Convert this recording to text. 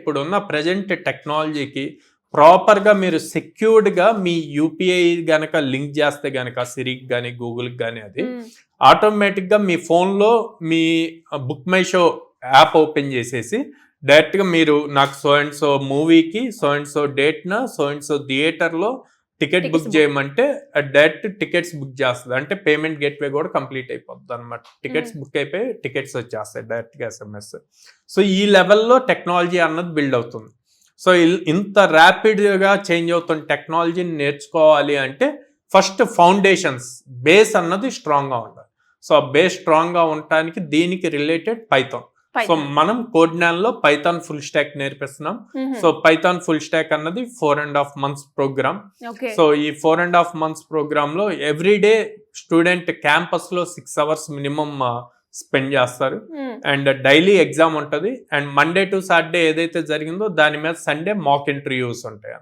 ఇప్పుడున్న ప్రజెంట్ టెక్నాలజీకి ప్రాపర్గా మీరు సెక్యూర్డ్గా మీ యూపీఐ గనక లింక్ చేస్తే గనక సిరికి కానీ గూగుల్కి కానీ అది ఆటోమేటిక్గా మీ ఫోన్లో మీ Book My Show app open చేసేసి డైరెక్ట్గా మీరు నాకు సో అండ్ సో మూవీకి సో అండ్ సో డేట్న సో అండ్ సో థియేటర్లో టికెట్ బుక్ చేయమంటే డైరెక్ట్ టికెట్స్ బుక్ చేస్తుంది. అంటే పేమెంట్ గేట్వే కూడా కంప్లీట్ అయిపోతుంది అనమాట. టికెట్స్ బుక్ అయిపోయి టికెట్స్ వచ్చేస్తాయి డైరెక్ట్గా SMS. సో ఈ లెవెల్లో టెక్నాలజీ అన్నది బిల్డ్ అవుతుంది. సో ఇంత ర్యాపిడ్గా చేంజ్ అవుతున్న టెక్నాలజీని నేర్చుకోవాలి అంటే ఫస్ట్ ఫౌండేషన్స్ బేస్ అన్నది స్ట్రాంగ్గా ఉండాలి. సో ఆ బేస్ స్ట్రాంగ్గా ఉండటానికి దీనికి రిలేటెడ్ పైథాన్. సో మనం కోడ్నాన్లో పైథాన్ ఫుల్ స్టాక్ నేర్పిస్తున్నాం. సో పైథాన్ ఫుల్ స్టాక్ అన్నది 4.5 months ప్రోగ్రామ్. సో ఈ 4.5 months ప్రోగ్రామ్ లో ఎవ్రీడే స్టూడెంట్ క్యాంపస్ లో 6 hours మినిమం స్పెండ్ చేస్తారు. అండ్ డైలీ ఎగ్జామ్ ఉంటుంది. అండ్ మండే టు సాటర్డే ఏదైతే జరిగిందో దాని మీద సండే మాక్ ఇంటర్వ్యూస్ ఉంటాయి.